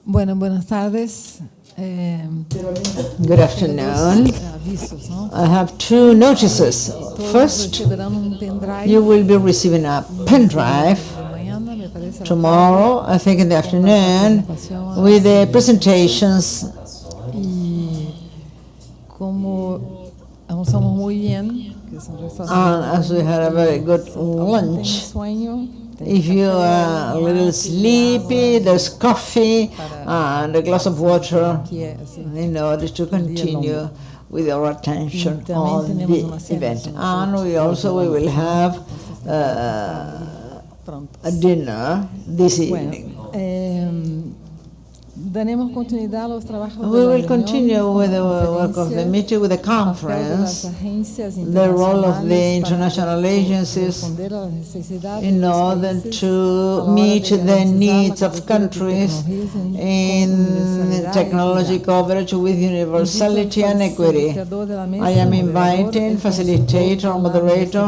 Bueno, buenas tardes. Good afternoon. I have two notices. First, you will be receiving a pen drive tomorrow, I think in the afternoon, with the presentations. And as we had a very good lunch, if you are a little sleepy, there's coffee and a glass of water in order to continue with our attention on the event. And we will have a dinner this evening. We will continue with the work of the meeting, with the conference, the role of the international agencies in order to meet the needs of countries in technology coverage with universality and equity. I am inviting facilitator, moderator,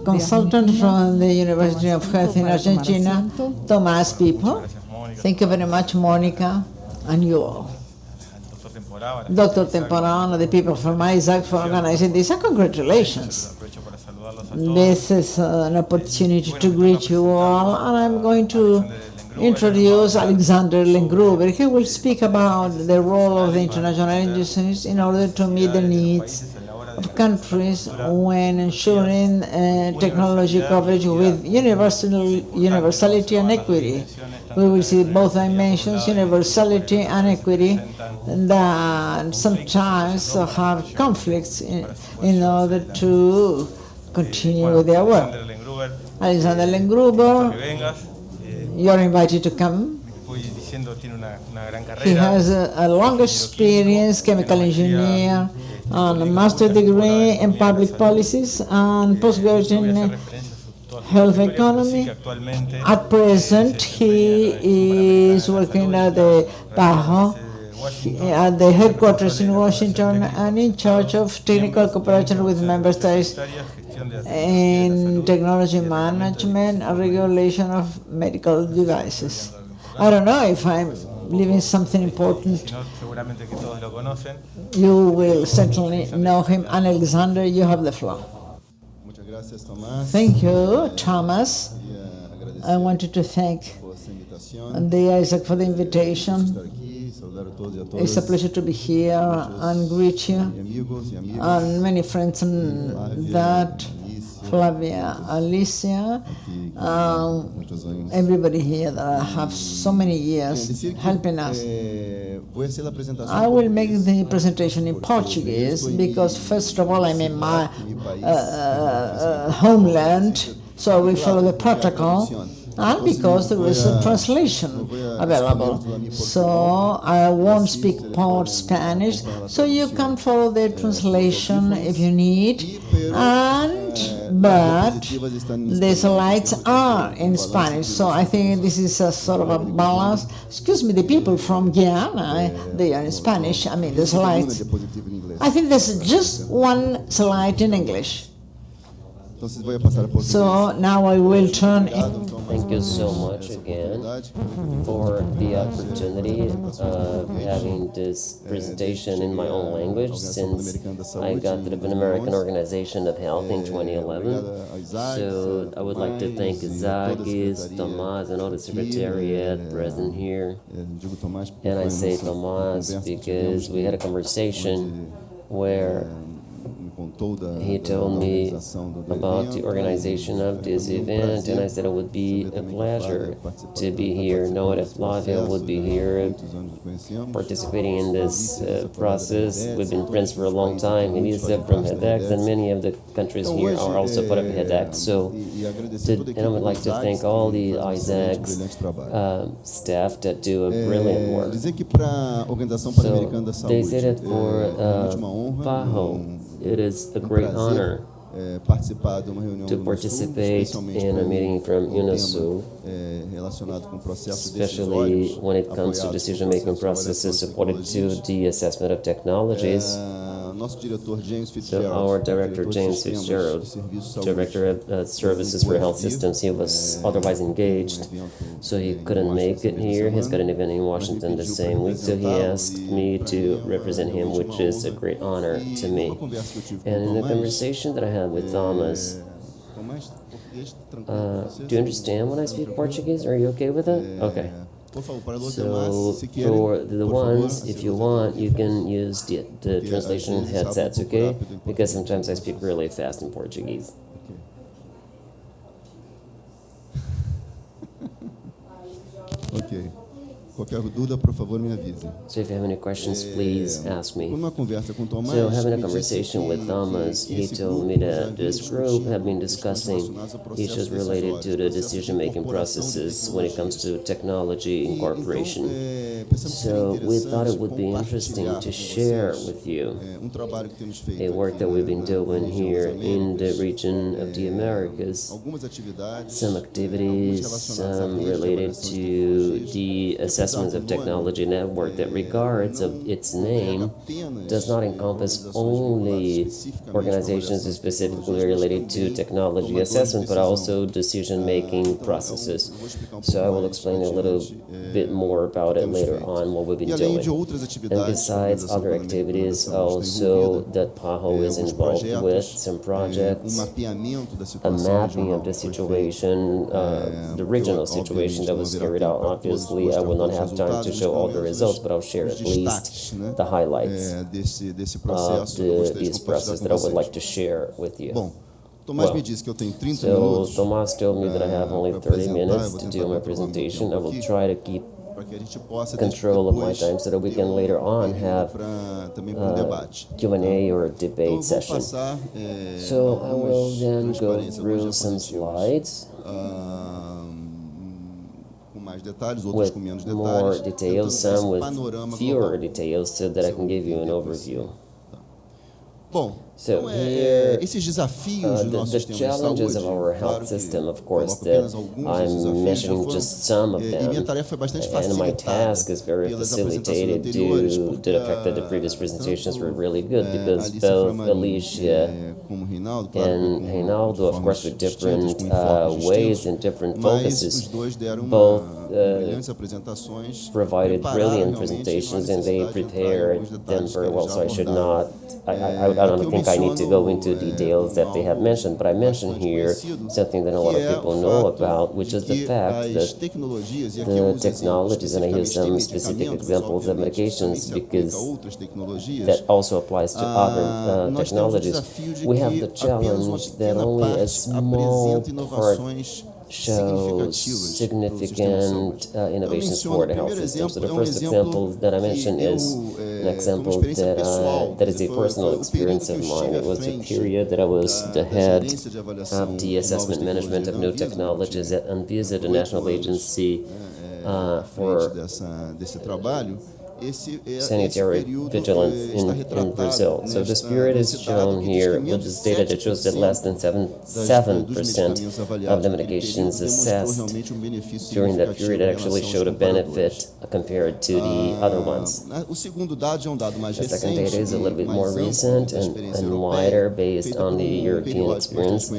consultant from the University of Health in Argentina, Tomás Pipo. Thank you very much, Monica, and you all. Dr. Temporano, the people from ISAC for organizing this, and congratulations. This is an opportunity to greet you all, and I'm going to introduce Alexandre Lemgruber. He will speak about the role of the international agencies in order to meet the needs of countries when ensuring technology coverage with universality and equity. We will see both dimensions, universality and equity, that sometimes have conflicts in order to continue with their work. Alexandre Lemgruber, you're invited to come. He has a long experience, chemical engineer, and a master's degree in public policies and postgraduate in health economy. At present, he is working at the PAHO, at the headquarters in Washington, and in charge of technical cooperation with member states in technology management and regulation of medical devices. I don't know if I'm leaving something important. You will certainly know him. And Alexander, you have the floor. Thank you, Thomas. I wanted to thank the ISAC for the invitation. It's a pleasure to be here and greet you, and many friends and that, Flavia, Alicia, everybody here that I have so many years helping us. I will make the presentation in Portuguese because, first of all, I'm in my homeland, so we follow the protocol, and because there is a translation available. So I won't speak part Spanish, so you can follow the translation if you need, but the slides are in Spanish, so I think this is a sort of a balance. Excuse me, the people from Guyana, they are in Spanish, I mean the slides. I think there's just one slide in English. So now I will turn in. Thank you so much again for the opportunity of having this presentation in my own language, since I got the American Organization of Health in 2011. So I would like to thank Zagis, Tomás, and all the secretariat present here. And I say Tomás because we had a conversation where he told me about the organization of this event, and I said it would be a pleasure to be here, knowing that Flavia would be here participating in this process. We've been friends for a long time, Elisa from HEDEX, and many of the countries here are also part of HEDEX. So, and I would like to thank all the ISAC's staff that do a brilliant work. So they say that for PAHO, it is a great honor to participate in a meeting from UNASUL, especially when it comes to decision-making processes supported to the assessment of technologies. So our director, James Fitzgerald, director of services for health systems, he was otherwise engaged, so he couldn't make it here. He's got an event in Washington the same week, so he asked me to represent him, which is a great honor to me. And in the conversation that I had with Thomas, do you understand when I speak Portuguese? Are you okay with that? Okay. So for the ones, if you want, you can use the translation headsets, okay? Because sometimes I speak really fast in Portuguese. Ok. Qualquer dúvida, por favor, me avise. So if you have any questions, please ask me. Numa conversa com Tomás, So having a conversation with Thomas, he told me that this group have been discussing issues related to the decision-making processes when it comes to technology incorporation. So we thought it would be interesting to share with you a work that we've been doing here in the region of the Americas, some activities related to the assessment of technology network that, regards of its name, does not encompass only organizations specifically related to technology assessment, but also decision-making processes. So I will explain a little bit more about it later on, what we've been doing. And besides other activities also that PAHO is involved with, some projects, a mapping of the situation, the regional situation that was carried out. Obviously, I will not have time to show all the results, but I'll share at least the highlights of this process that I would like to share with you. So Tomás told me that I have only 30 minutes to do my presentation. I will try to keep control of my time so that we can later on have Q&A or debate session. So I will then go through some slides with more details, some with fewer details, so that I can give you an overview. So here, the challenges of our health system, of course, that I'm mentioning just some of them, and my task is very facilitated due to the fact that the previous presentations were really good, because both Alicia and Reinaldo, of course, with different ways and different focuses, both provided brilliant presentations, and they prepared them very well, so I should not, I don't think I need to go into details that they have mentioned, but I mentioned here something that a lot of people know about, which is the fact that the technologies, and I use some specific examples of medications because that also applies to other technologies. We have the challenge that only a small part shows significant innovations for the health system. So the first example that I mentioned is an example that is a personal experience of mine. It was a period that I was the head of the assessment management of new technologies at ANVISA, the National Agency for sanitary vigilance in Brazil. So this period is shown here with this data that shows that less than 7% of the medications assessed during that period actually showed a benefit compared to the other ones. The second data is a little bit more recent and wider, based on the European experience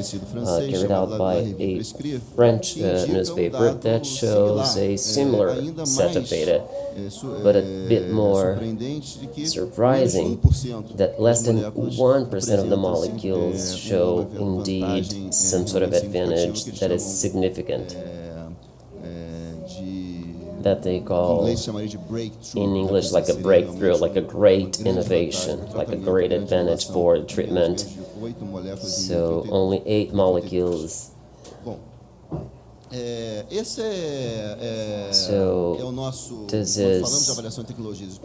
carried out by a French newspaper that shows a similar set of data, but a bit more surprising that less than 1% of the molecules show indeed some sort of advantage that is significant, that they call in English like a breakthrough, like a great innovation, like a great advantage for treatment. So only 8 molecules. So this is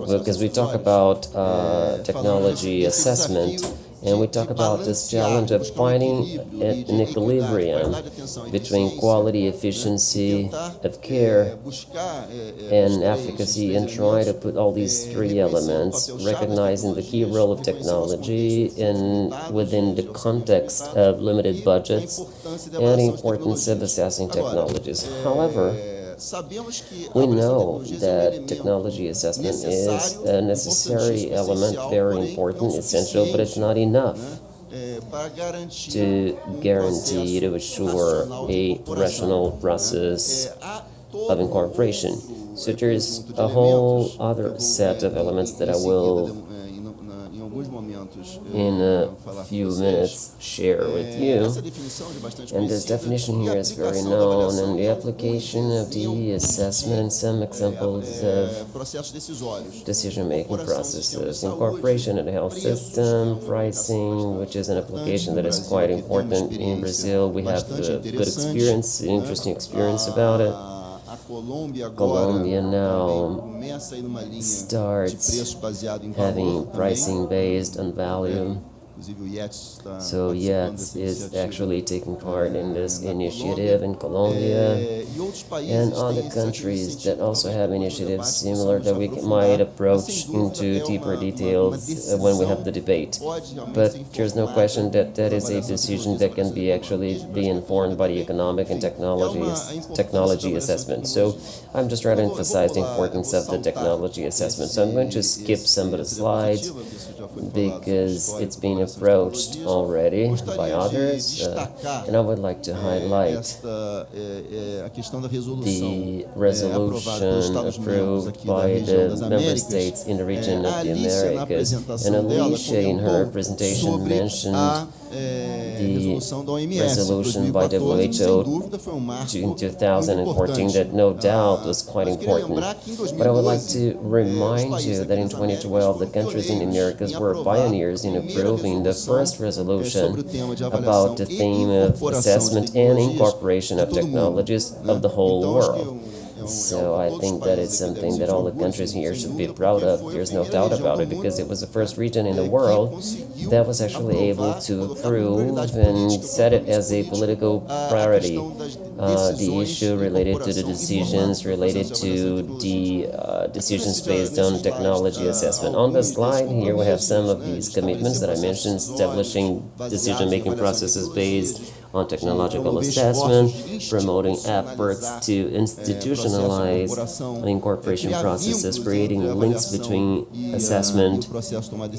because we talk about technology assessment, and we talk about this challenge of finding an equilibrium between quality, efficiency of care, and efficacy, and try to put all these 3 elements, recognizing the key role of technology within the context of limited budgets and the importance of assessing technologies. However, We know that technology assessment is a necessary element, very important, essential, but it's not enough to guarantee, to assure a rational process of incorporation. So there's a whole other set of elements that I will, in a few minutes, share with you. And this definition here is very known, and the application of the assessment and some examples of decision-making processes, incorporation in the health system, pricing, which is an application that is quite important in Brazil. We have a good experience, an interesting experience about it. Colombia now starts having pricing based on value. So Yates is actually taking part in this initiative in Colombia and other countries that also have initiatives similar that we might approach into deeper details when we have the debate. But there's no question that that is a decision that can be actually be informed by the economic and technology assessment. So I'm just trying to emphasize the importance of the technology assessment. So I'm going to skip some of the slides because it's being approached already by others, and I would like to highlight the resolution approved by the member states in the region of the Americas, and Alicia in her presentation mentioned the resolution by WHO in 2014 that no doubt was quite important. But I would like to remind you that in 2012 the countries in the Americas were pioneers in approving the first resolution about the theme of assessment and incorporation of technologies of the whole world. So I think that it's something that all the countries here should be proud of. There's no doubt about it, because it was the first region in the world that was actually able to approve and set it as a political priority. The issue related to the decisions related to the decisions based on technology assessment. On the slide here we have some of these commitments that I mentioned: establishing decision-making processes based on technological assessment, promoting efforts to institutionalize incorporation processes, creating links between assessment,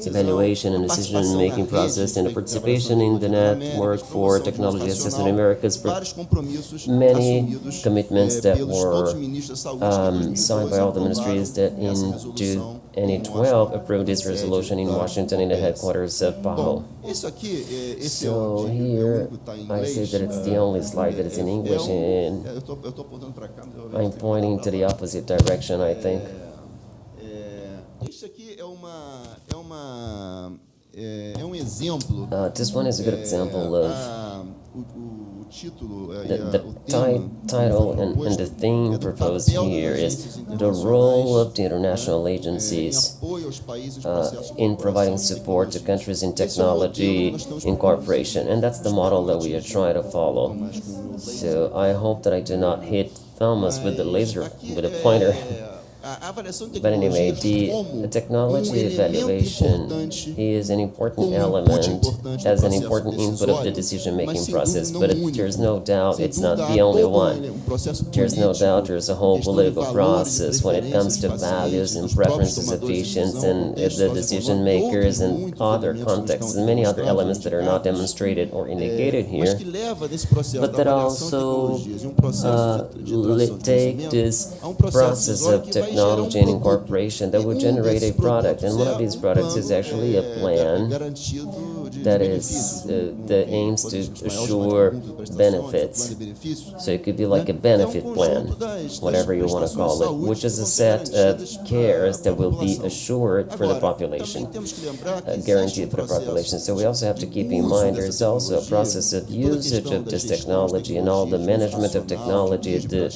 evaluation, and decision-making process, and the participation in the network for technology assessment in Americas. Many commitments that were signed by all the ministries that in 2012 approved this resolution in Washington in the headquarters of PAHO. So here I say that it's the only slide that is in English, and I'm pointing to the opposite direction, I think. This one is a good example of the title and the theme proposed here is the role of the international agencies in providing support to countries in technology incorporation, and that's the model that we are trying to follow. So I hope that I do not hit Thomas with the laser, with a pointer. But anyway, the technology evaluation is an important element, as an important input of the decision-making process, but there's no doubt it's not the only one. There's no doubt there's a whole political process when it comes to values and preferences of patients and the decision-makers and other contexts and many other elements that are not demonstrated or indicated here, but that also take this process of technology and incorporation that will generate a product, and one of these products is actually a plan that is that aims to assure benefits. So it could be like a benefit plan, whatever you want to call it, which is a set of cares that will be assured for the population, guaranteed for the population. So we also have to keep in mind there's also a process of usage of this technology and all the management of technology, the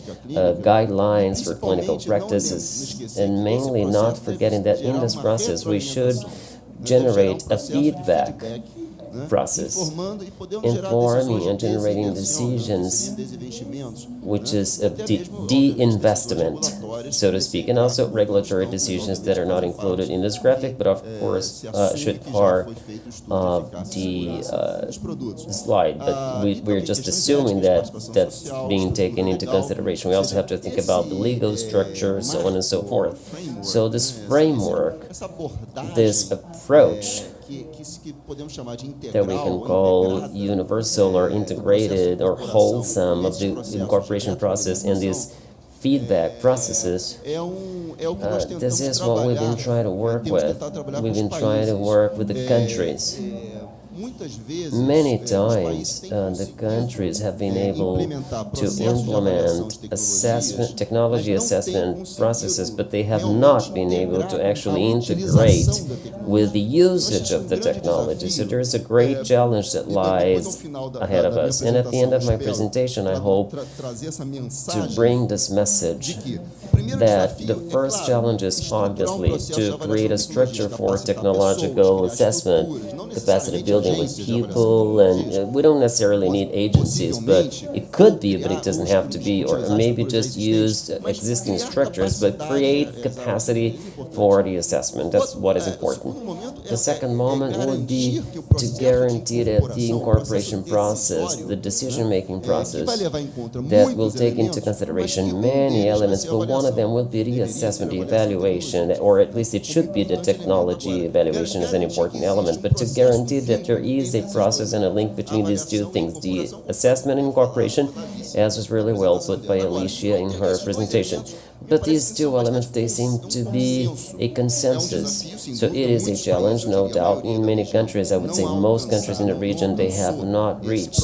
guidelines for clinical practices, and mainly not forgetting that in this process we should generate a feedback process, informing and generating decisions, which is a de-investment, so to speak, and also regulatory decisions that are not included in this graphic, but of course should part of the slide. But we're just assuming that that's being taken into consideration. We also have to think about the legal structure, so on and so forth. So this framework, this approach that we can call universal or integrated or wholesome of the incorporation process and these feedback processes, this is what we've been trying to work with. We've been trying to work with the countries. Many times, the countries have been able to implement technology assessment processes, but they have not been able to actually integrate with the usage of the technology. So there is a great challenge that lies ahead of us. And at the end of my presentation, I hope to bring this message that the first challenge is obviously to create a structure for technological assessment, capacity building with people, and we don't necessarily need agencies, but it could be, but it doesn't have to be, or maybe just use existing structures, but create capacity for the assessment. That's what is important. The second moment would be to guarantee that the incorporation process, the decision-making process, that will take into consideration many elements, but one of them will be the assessment, the evaluation, or at least it should be the technology evaluation is an important element, but to guarantee that there is a process and a link between these two things, the assessment and incorporation, as was really well put by Alicia in her presentation. But these two elements, they seem to be a consensus. So it is a challenge, no doubt. In many countries, I would say most countries in the region, they have not reached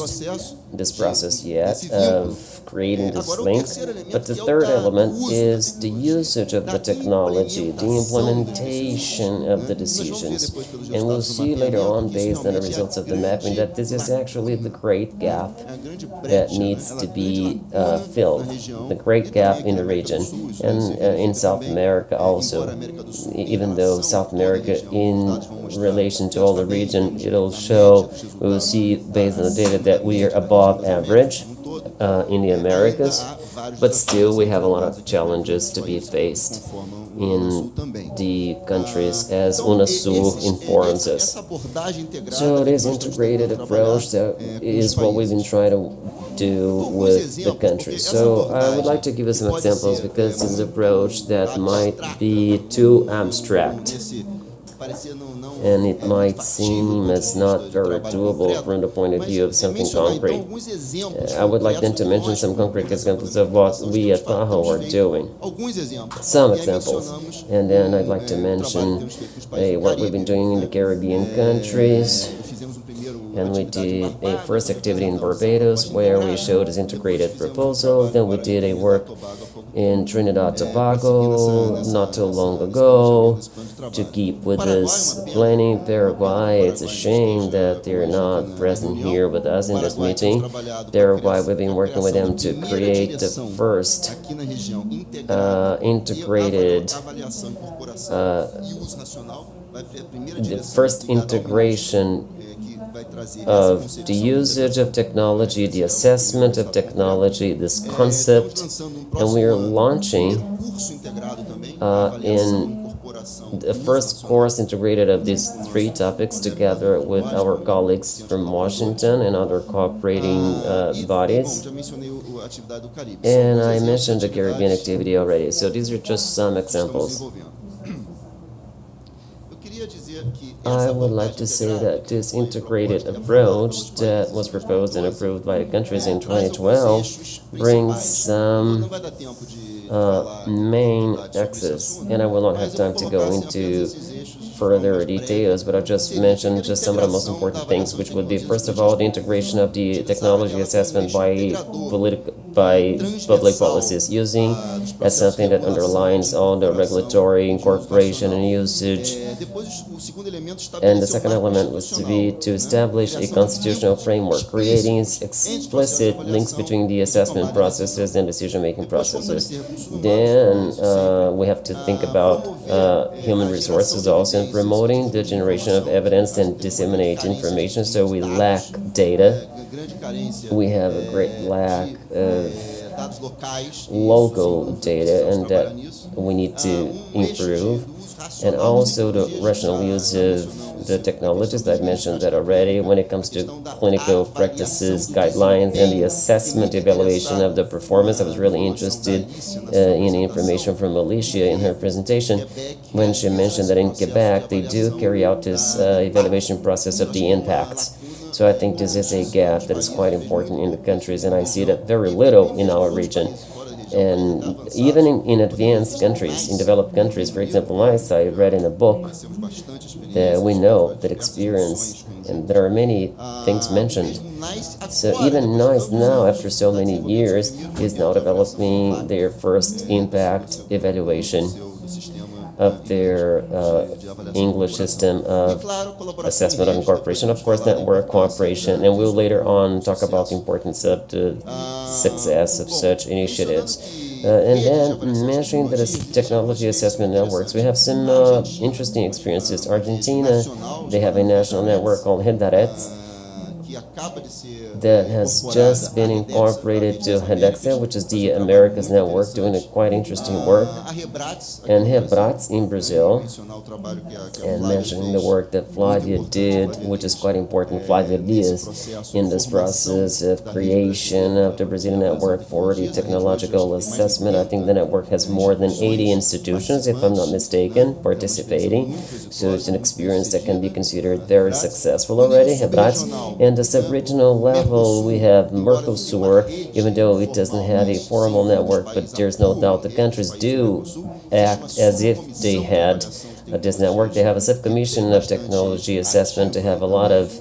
this process yet of creating this link. But the third element is the usage of the technology, the implementation of the decisions. And we'll see later on, based on the results of the mapping, that this is actually the great gap that needs to be filled, the great gap in the region. And in South America also, even though South America in relation to all the region, it'll show, we will see based on the data that we are above average in the Americas, but still we have a lot of challenges to be faced in the countries, as UNASUR informs us. So this integrated approach that is what we've been trying to do with the countries. So I would like to give you some examples, because this is an approach that might be too abstract and it might seem as not very doable from the point of view of something concrete. I would like then to mention some concrete examples of what we at PAHO are doing. Some examples. And then I'd like to mention what we've been doing in the Caribbean countries. And we did a first activity in Barbados where we showed this integrated proposal. Then we did a work in Trinidad Tobago not too long ago to keep with this planning. Paraguay, it's a shame that they're not present here with us in this meeting. Paraguay, we've been working with them to create the first integrated the first integration of the usage of technology, the assessment of technology, this concept, and we are launching in the first course integrated of these three topics together with our colleagues from Washington and other cooperating bodies. And I mentioned the Caribbean activity already, so these are just some examples. I would like to say that this integrated approach that was proposed and approved by the countries in 2012 brings some main axes, and I will not have time to go into further details, but I'll just mention just some of the most important things, which would be, first of all, the integration of the technology assessment by by public policies, using as something that underlines all the regulatory incorporation and usage. And the second element was to establish a constitutional framework, creating explicit links between the assessment processes and decision-making processes. Then we have to think about human resources also in promoting the generation of evidence and disseminate information. So we lack data. We have a great lack of local data, and that we need to improve. And also the rational use of the technologies that I've mentioned that already when it comes to clinical practices, guidelines, and the assessment evaluation of the performance. I was really interested in information from Alicia in her presentation when she mentioned that in Quebec they do carry out this evaluation process of the impacts. So I think this is a gap that is quite important in the countries, and I see that very little in our region. And even in advanced countries, in developed countries, for example, I read in a book that we know that experience, and there are many things mentioned. So even NICE now, after so many years, is now developing their first impact evaluation of their English system of assessment of incorporation, of course, network cooperation, and we'll later on talk about the importance of the success of such initiatives. And then mentioning that as technology assessment networks, we have some interesting experiences. Argentina, they have a national network called Hedaret that has just been incorporated to Hedexa, which is the Americas Network, doing a quite interesting work, and Hebrats in Brazil, and mentioning the work that Flavia did, which is quite important, Flavia Diaz, in this process of creation of the Brazilian network for the technological assessment. I think the network has more than 80 institutions, if I'm not mistaken, participating, so it's an experience that can be considered very successful already, Hebrats. And the sub-regional level, we have Mercosur, even though it doesn't have a formal network, but there's no doubt the countries do act as if they had this network. They have a subcommission of technology assessment. They have a lot of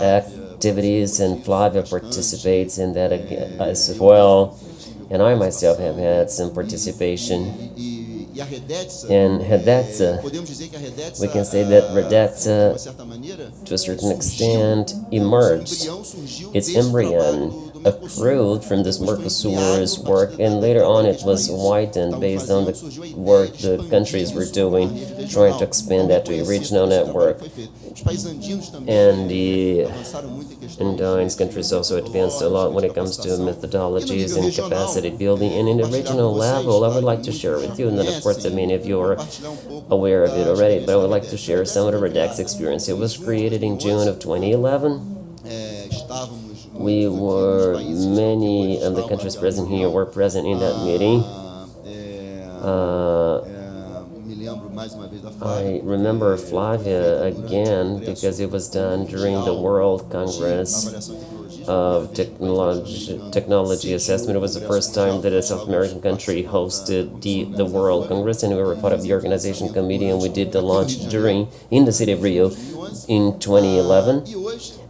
activities, and Flavia participates in that as well. And I myself have had some participation. And Redetza, we can say that Redetza, to a certain extent, emerged. Its embryon accrued from this Mercosur's work, and later on it was widened based on the work the countries were doing, trying to expand that to a regional network. And the Andines countries also advanced a lot when it comes to methodologies and capacity building. And in the regional level, I would like to share with you, and then of course many of you are aware of it already, but I would like to share some of the Redex experience. It was created in June of 2011. We were, many of the countries present here were present in that meeting. I remember Flavia again because it was done during the World Congress of Technology Assessment. It was the first time that a South American country hosted the World Congress, and we were part of the organization committee, and we did the launch in the city of Rio in 2011.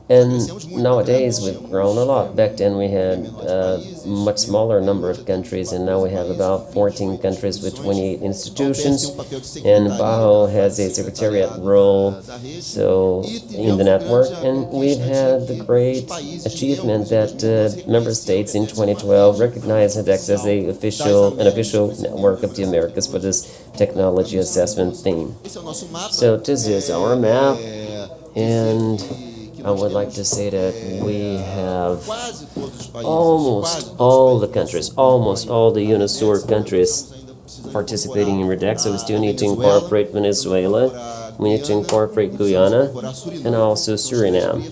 And nowadays we've grown a lot. Back then we had a much smaller number of countries, and now we have about 14 countries with 28 institutions. And PAHO has a secretariat role in the network. And we've had the great achievement that member states in 2012 recognized HEDEX as an official network of the Americas for this technology assessment theme. So this is our map, and I would like to say that we have almost all the countries, almost all the UNASUR countries participating in REDEX. So we still need to incorporate Venezuela, we need to incorporate Guyana, and also Suriname.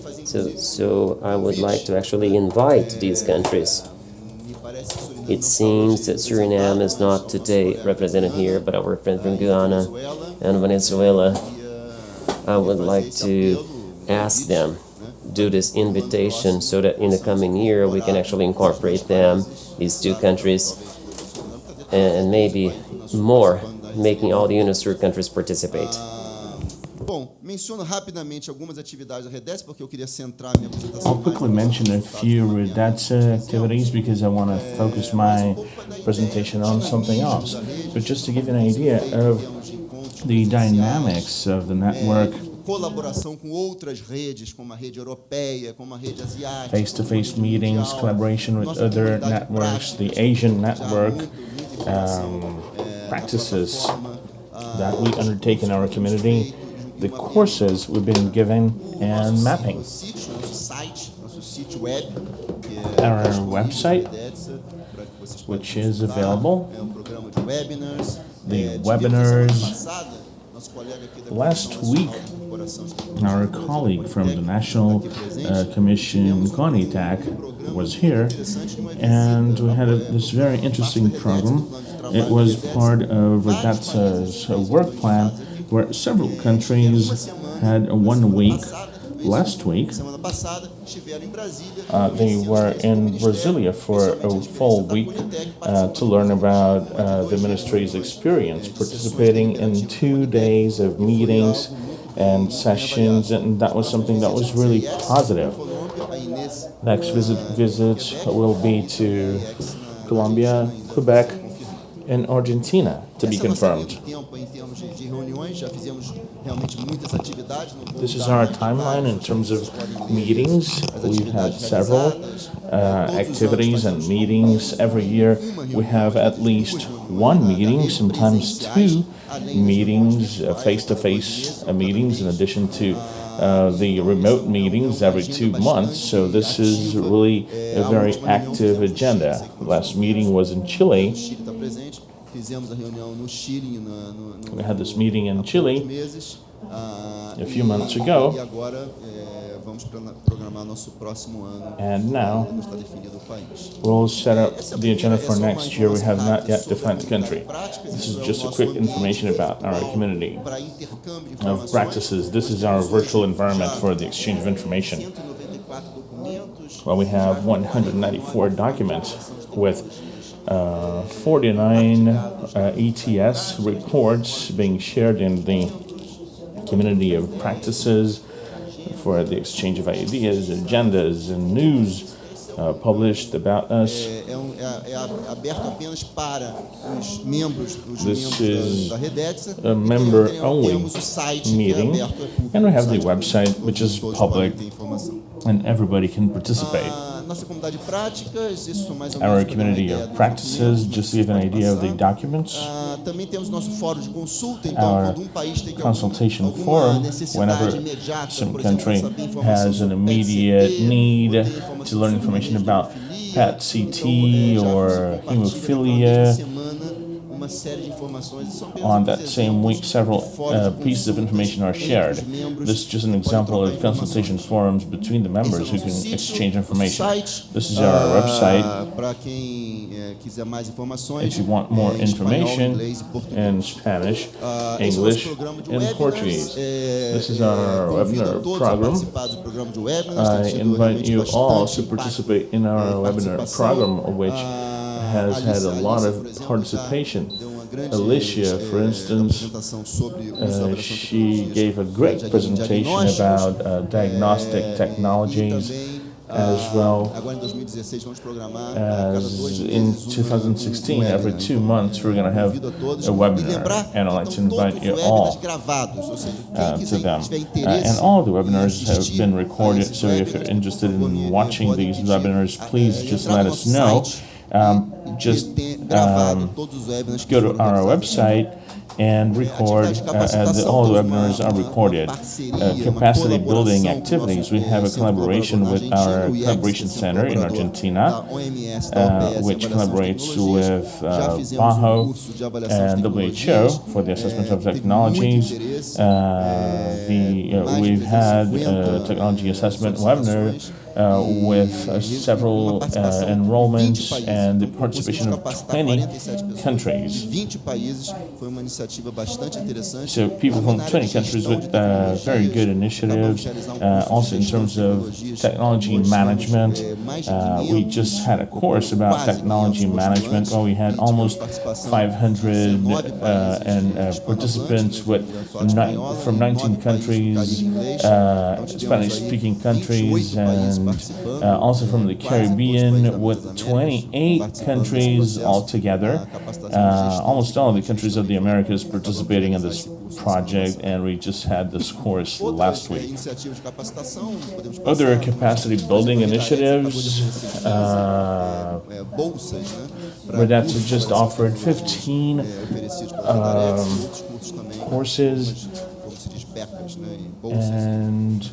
So I would like to actually invite these countries. It seems that Suriname is not today represented here, but our friend from Guyana and Venezuela, I would like to ask them, do this invitation so that in the coming year we can actually incorporate them, these two countries, and maybe more, making all the UNASUR countries participate. Menciono rapidamente algumas atividades da REDES, porque eu queria centrar minha apresentação. I'll quickly mention a few REDATSA activities because I want to focus my presentation on something else. But just to give you an idea of the dynamics of the network, Colaboração com outras redes, como a rede europeia, como a rede asiática. face-to-face meetings, collaboration with other networks, the Asian network, practices that we undertake in our community, the courses we've been given, and mapping. Our website, which is available, the webinars. Last week, our colleague from the National Commission, CONITAC, was here, and we had this very interesting program. It was part of REDATSA's work plan, where several countries had 1 week. Last week, they were in Brasilia for a full week to learn about the ministry's experience, participating in 2 days of meetings and sessions, and that was something that was really positive. Next visit will be to Colombia, Quebec, and Argentina, to be confirmed. This is our timeline in terms of meetings. We've had several activities and meetings. Every year we have at least 1 meeting, sometimes 2 meetings, face-to-face meetings, in addition to the remote meetings every 2 months. So this is really a very active agenda. The last meeting was in Chile. We had this meeting in Chile a few months ago, and now we'll set up the agenda for next year. We have not yet defined the country. This is just a quick information about our community of practices. This is our virtual environment for the exchange of information. Well, we have 194 documents with 49 ETS reports being shared in the community of practices for the exchange of ideas, agendas, and news published about us. This is a member-only meeting, and we have the website, which is public, and everybody can participate. Our community of practices, just to give an idea of the documents. Our consultation forum, whenever some country has an immediate need to learn information about PET-CT or hemophilia. On that same week, several pieces of information are shared. This is just an example of consultation forums between the members who can exchange information. This is our website. If you want more information in Spanish, English, and Portuguese. This is our webinar program. I invite you all to participate in our webinar program, which has had a lot of participation. Alicia, for instance, she gave a great presentation about diagnostic technologies, as well as in 2016, every 2 months, we're going to have a webinar, and I'd like to invite you all to them. And all the webinars have been recorded, so if you're interested in watching these webinars, please just let us know. Just go to our website and record, all the webinars are recorded. Capacity building activities, we have a collaboration with our collaboration center in Argentina, which collaborates with PAHO and WHO for the assessment of technologies. We've had a technology assessment webinar with several enrollments and the participation of 20 countries. So people from 20 countries with very good initiatives, also in terms of technology management. We just had a course about technology management where we had almost 500 participants from 19 countries, Spanish-speaking countries, and also from the Caribbean, with 28 countries altogether. Almost all of the countries of the Americas participating in this project, and we just had this course last week. Other capacity building initiatives where that's just offered 15 courses and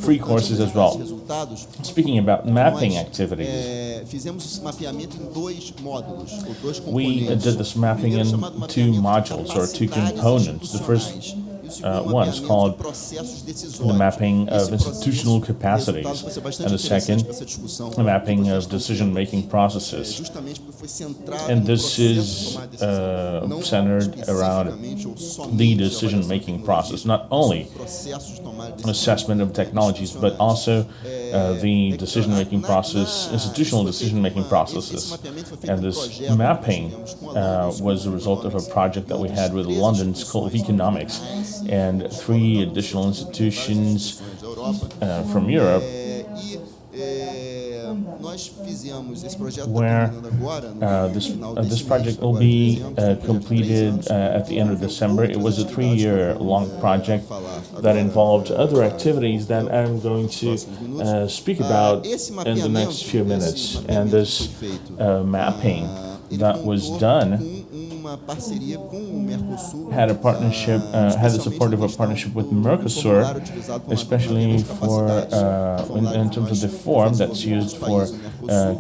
free courses as well. Speaking about mapping activities, we did this mapping in two modules or two components. The first one is called the mapping of institutional capacities, and the second, the mapping of decision-making processes. And this is centered around the decision-making process, not only assessment of technologies, but also the decision-making process, institutional decision-making processes. And this mapping was the result of a project that we had with the London School of Economics and 3 additional institutions from Europe, where this project will be completed at the end of December. It was a 3-year-long project that involved other activities that I'm going to speak about in the next few minutes. And this mapping that was done had a partnership, had the support of a partnership with Mercosur, especially for in terms of the form that's used for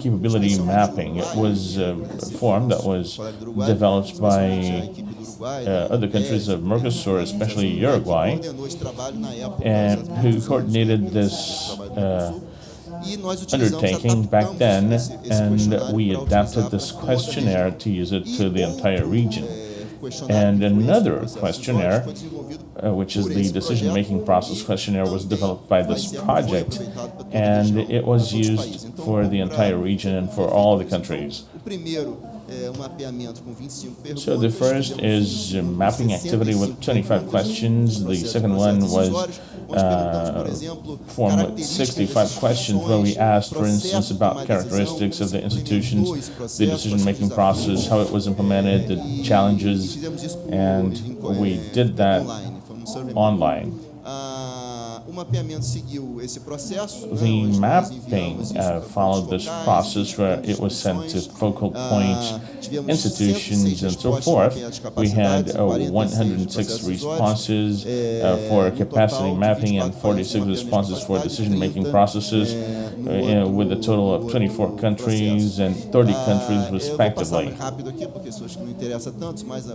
capability mapping. It was a form that was developed by other countries of Mercosur, especially Uruguay, and who coordinated this undertaking back then, and we adapted this questionnaire to use it to the entire region. And another questionnaire, which is the decision-making process questionnaire, was developed by this project, and it was used for the entire region and for all the countries. So the first is a mapping activity with 25 questions. The second one was formed with 65 questions, where we asked, for instance, about characteristics of the institutions, the decision-making process, how it was implemented, the challenges, and we did that online. The mapping followed this process where it was sent to focal point institutions and so forth. We had 106 responses for capacity mapping and 46 responses for decision-making processes, with a total of 24 countries and 30 countries respectively.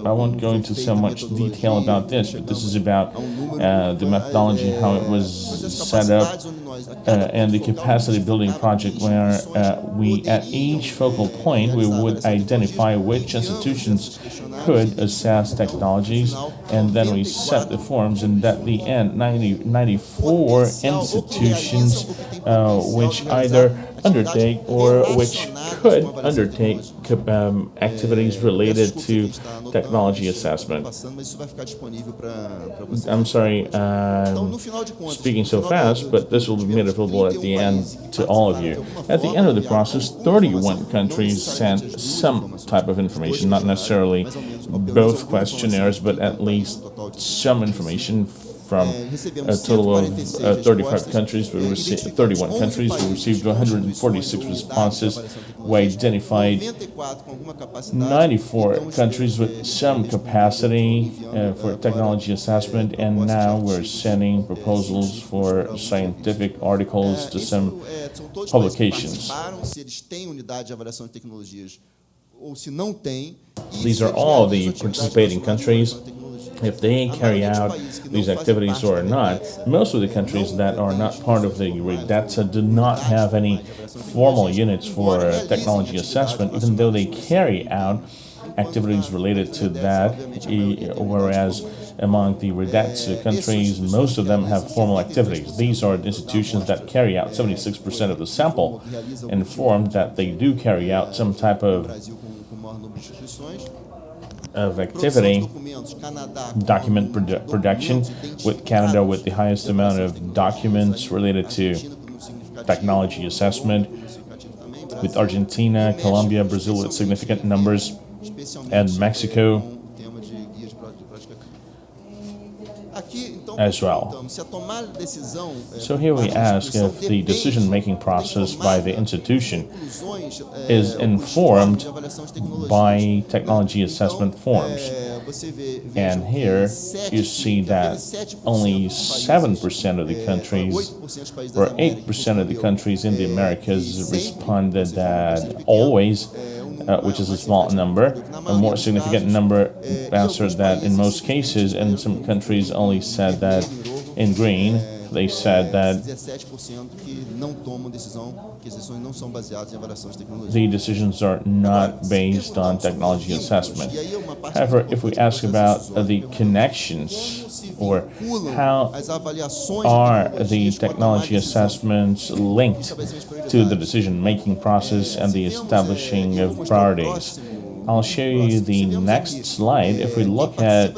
I won't go into so much detail about this, but this is about the methodology, how it was set up, and the capacity building project, where we, at each focal point, we would identify which institutions could assess technologies, and then we set the forms, and at the end, 94 institutions which either undertake or which could undertake activities related to technology assessment. I'm sorry, speaking so fast, but this will be made available at the end to all of you. At the end of the process, 31 countries sent some type of information, not necessarily both questionnaires, but at least some information from a total of 35 countries. We received 31 countries. We received 146 responses. We identified 94 countries with some capacity for technology assessment, and now we're sending proposals for scientific articles to some publications. These are all the participating countries. if they carry out these activities or not. Most of the countries that are not part of the REDATSA do not have any formal units for technology assessment, even though they carry out activities related to that, whereas among the REDATSA countries, most of them have formal activities. These are institutions that carry out 76% of the sample, informed that they do carry out some type of activity, document production, with Canada with the highest amount of documents related to technology assessment, with Argentina, Colombia, Brazil with significant numbers, and Mexico as well. So here we ask if the decision-making process by the institution is informed by technology assessment forms. And here you see that only 7% of the countries, or 8% of the countries in the Americas responded that always, which is a small number. A more significant number answered that in most cases, and some countries only said that in green. They said that the decisions are not based on technology assessment. However, if we ask about the connections, or how are the technology assessments linked to the decision-making process and the establishing of priorities, I'll show you the next slide. If we look at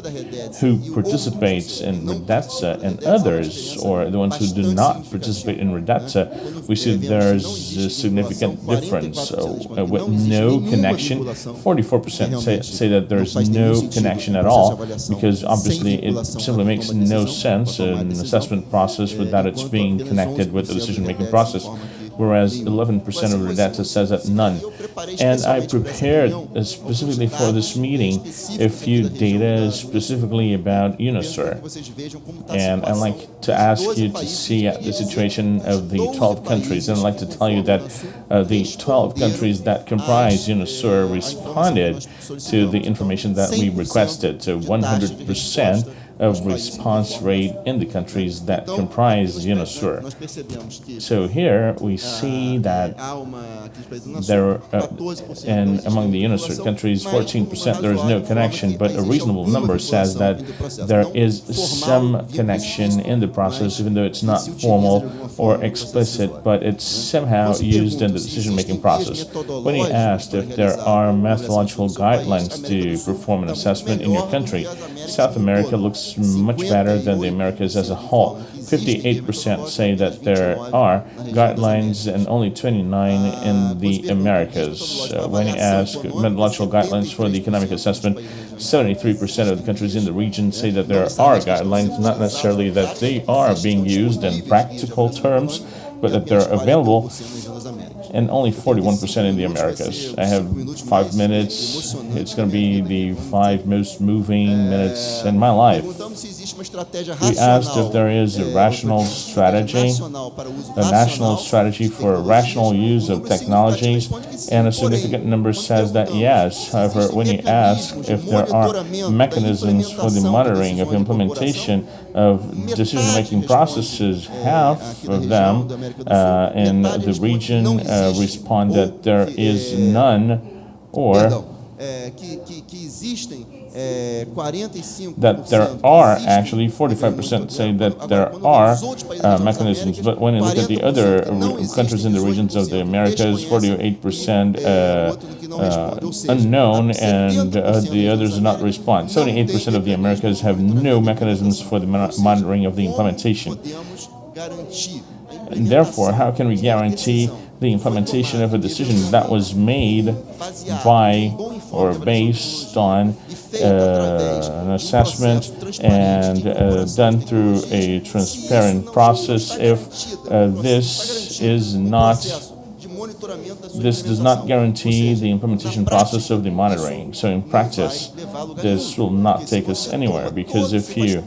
who participates in REDATSA and others, or the ones who do not participate in REDATSA, we see there's a significant difference. With no connection, 44% say that there's no connection at all, because obviously it simply makes no sense, an assessment process, without it's being connected with the decision-making process. Whereas 11% of REDATSA says that none. And I prepared specifically for this meeting a few data specifically about UNISUR. And I'd like to ask you to see the situation of the 12 countries. And I'd like to tell you that the 12 countries that comprise UNISUR responded to the information that we requested. So 100% of response rate in the countries that comprise UNISUR. So here we see that there, and among the UNISUR countries, 14% there is no connection, but a reasonable number says that there is some connection in the process, even though it's not formal or explicit, but it's somehow used in the decision-making process. When he asked if there are methodological guidelines to perform an assessment in your country, South America looks much better than the Americas as a whole. 58% say that there are guidelines and only 29 in the Americas. When you ask methodological guidelines for the economic assessment, 73% of the countries in the region say that there are guidelines, not necessarily that they are being used in practical terms, but that they're available, and only 41% in the Americas. I have 5 minutes. It's going to be the 5 most moving minutes in my life. We asked if there is a rational strategy, a national strategy for rational use of technologies, and a significant number says that yes. However, when you ask if there are mechanisms for the monitoring of implementation of decision-making processes, half of them in the region respond that there is none, or that there are, actually 45% say that there are mechanisms, but when you look at the other countries in the regions of the Americas, 48% unknown, and the others do not respond. 78% of the Americas have no mechanisms for the monitoring of the implementation. And therefore, how can we guarantee the implementation of a decision that was made by or based on an assessment and done through a transparent process if this does not guarantee the implementation process of the monitoring? So in practice, this will not take us anywhere, because if you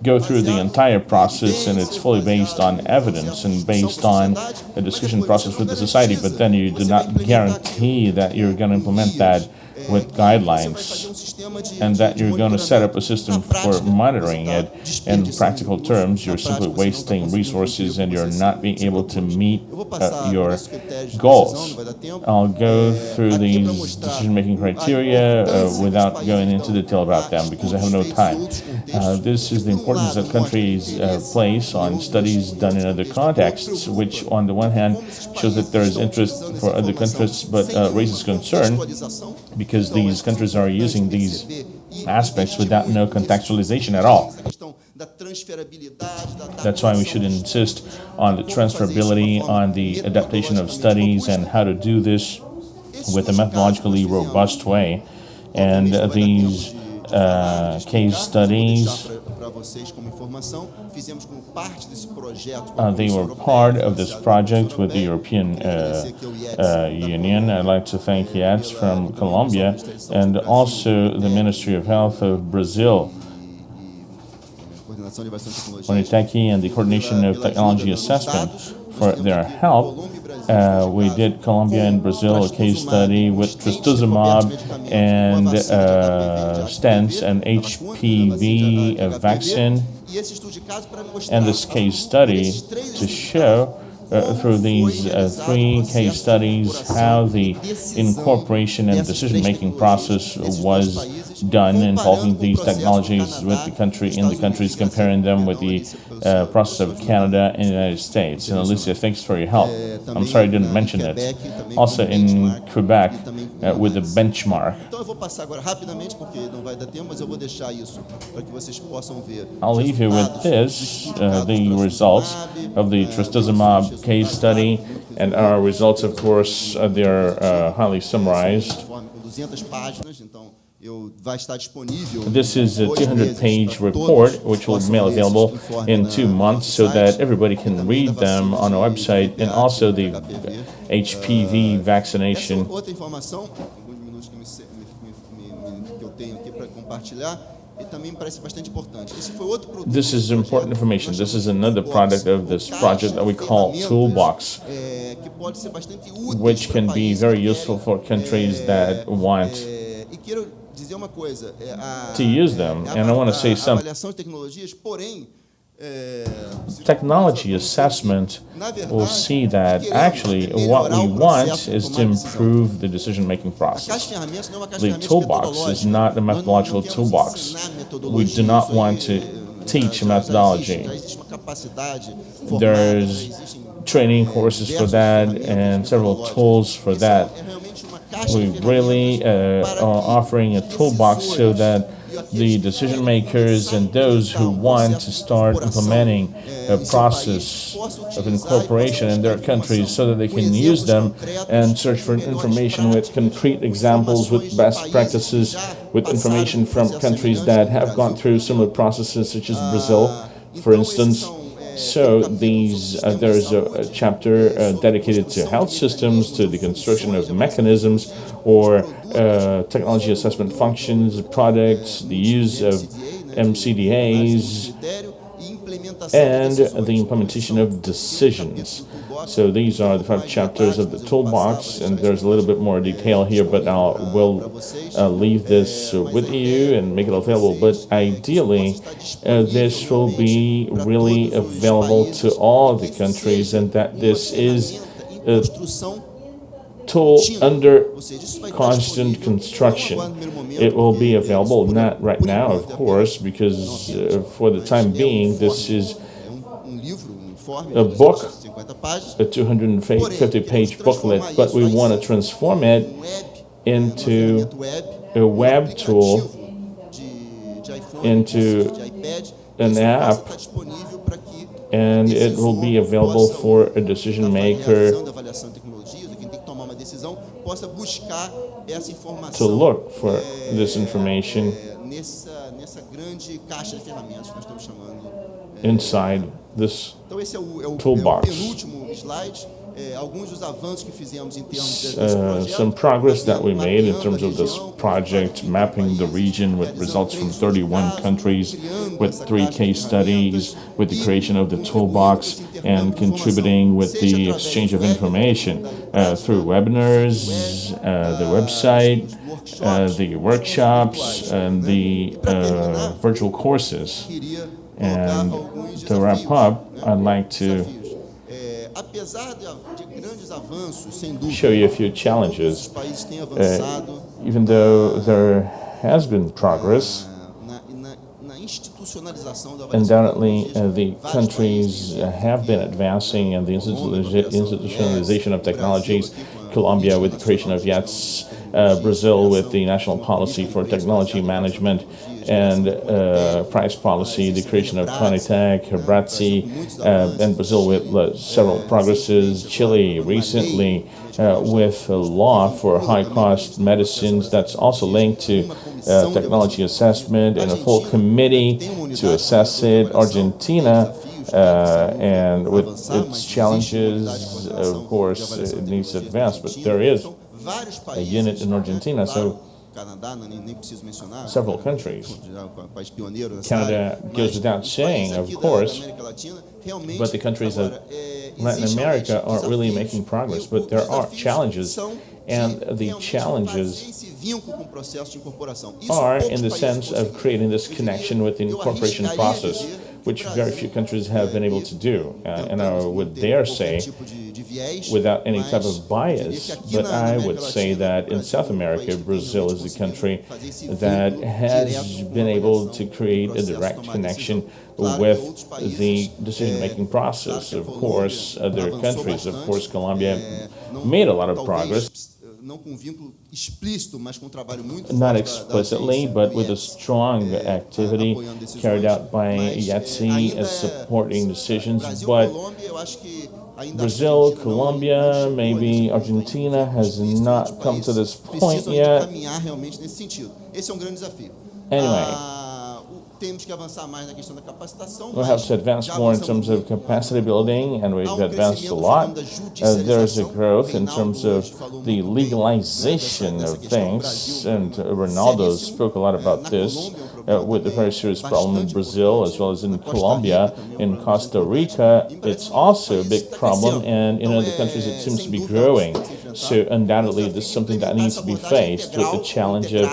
go through the entire process and it's fully based on evidence and based on a discussion process with the society, but then you do not guarantee that you're going to implement that with guidelines, and that you're going to set up a system for monitoring it. In practical terms, you're simply wasting resources and you're not being able to meet your goals. I'll go through these decision-making criteria without going into detail about them because I have no time. This is the importance that countries place on studies done in other contexts, which on the one hand shows that there is interest for other countries, but raises concern because these countries are using these aspects without no contextualization at all. That's why we should insist on the transferability, on the adaptation of studies, and how to do this with a methodologically robust way. And these case studies, they were part of this project with the European Union. I'd like to thank Yates from Colombia and also the Ministry of Health of Brazil, Unitec, and the Coordination of Technology Assessment for their help. We did Colombia and Brazil a case study with trastuzumab and stents and HPV vaccine. And this case study to show through these 3 case studies how the incorporation and decision-making process was done involving these technologies with the country, in the countries, comparing them with the process of Canada and the United States. And Alicia, thanks for your help. I'm sorry I didn't mention it. Also in Quebec with the benchmark. I'll leave you with this, the results of the trastuzumab case study, and our results, of course, they're highly summarized. This is a 200-page report, which will be made available in 2 months so that everybody can read them on our website, and also the HPV vaccination. This is important information. This is another product of this project that we call Toolbox, which can be very useful for countries that want to use them. And I want to say something. Technology assessment will see that actually what we want is to improve the decision-making process. The toolbox is not a methodological toolbox. We do not want to teach a methodology. There's training courses for that and several tools for that. We really are offering a toolbox so that the decision makers and those who want to start implementing a process of incorporation in their countries so that they can use them and search for information with concrete examples, with best practices, with information from countries that have gone through similar processes, such as Brazil, for instance. So there's a chapter dedicated to health systems, to the construction of mechanisms or technology assessment functions, products, the use of MCDAs, and the implementation of decisions. So these are the 5 chapters of the toolbox, and there's a little bit more detail here, but we'll leave this with you and make it available. But ideally, this will be really available to all the countries, and that this is a tool under constant construction. It will be available, not right now, of course, because for the time being, this is a book, a 250-page booklet, but we want to transform it into a web tool, into an app, and it will be available for a decision maker to look for this information inside this toolbox. some progress that we made in terms of this project, mapping the region with results from 31 countries, with 3 case studies, with the creation of the toolbox, and contributing with the exchange of information through webinars, the website, the workshops, and the virtual courses. And to wrap up, I'd like to show you a few challenges. Even though there has been progress, undoubtedly the countries have been advancing in the institutionalization of technologies. Colombia with the creation of YETS, Brazil with the National Policy for Technology Management and Price Policy, the creation of Conitec, Bratzi, and Brazil with several progresses. Chile recently with a law for high-cost medicines that's also linked to technology assessment and a full committee to assess it. Argentina, and with its challenges, of course, it needs to advance, but there is a unit in Argentina, so several countries. Canada goes without saying, of course, but the countries of Latin America aren't really making progress, but there are challenges, and the challenges are in the sense of creating this connection with the incorporation process, which very few countries have been able to do. And I would dare say, without any type of bias, but I would say that in South America, Brazil is the country that has been able to create a direct connection with the decision-making process. Of course, other countries, of course, Colombia made a lot of progress. Not explicitly, but with a strong activity carried out by YETSI as supporting decisions. But Brazil, Colombia, maybe Argentina has not come to this point yet. Anyway, we'll have to advance more in terms of capacity building, and we've advanced a lot. There's a growth in terms of the legalization of things, and Ronaldo spoke a lot about this, with a very serious problem in Brazil as well as in Colombia. In Costa Rica, it's also a big problem, and in other countries it seems to be growing. So undoubtedly this is something that needs to be faced with the challenge of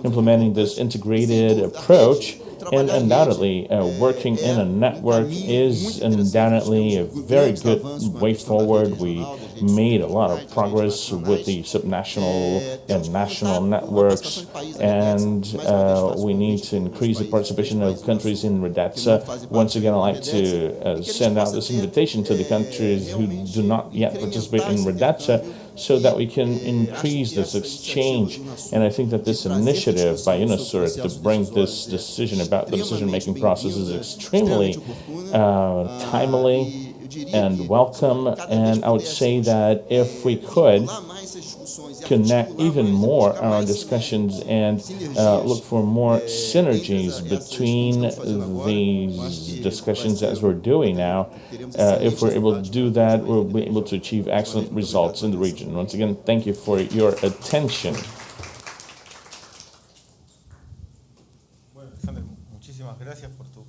implementing this integrated approach. And undoubtedly, working in a network is undoubtedly a very good way forward. We made a lot of progress with the subnational and national networks, and we need to increase the participation of countries in REDETSA. Once again, I'd like to send out this invitation to the countries who do not yet participate in REDETSA, so that we can increase this exchange. And I think that this initiative by UNISUR to bring this decision about the decision-making process is extremely timely and welcome. And I would say that if we could connect even more our discussions and look for more synergies between these discussions as we're doing now, if we're able to do that, we'll be able to achieve excellent results in the region. Once again, thank you for your attention. Bueno, Alexandre, muchísimas gracias por tu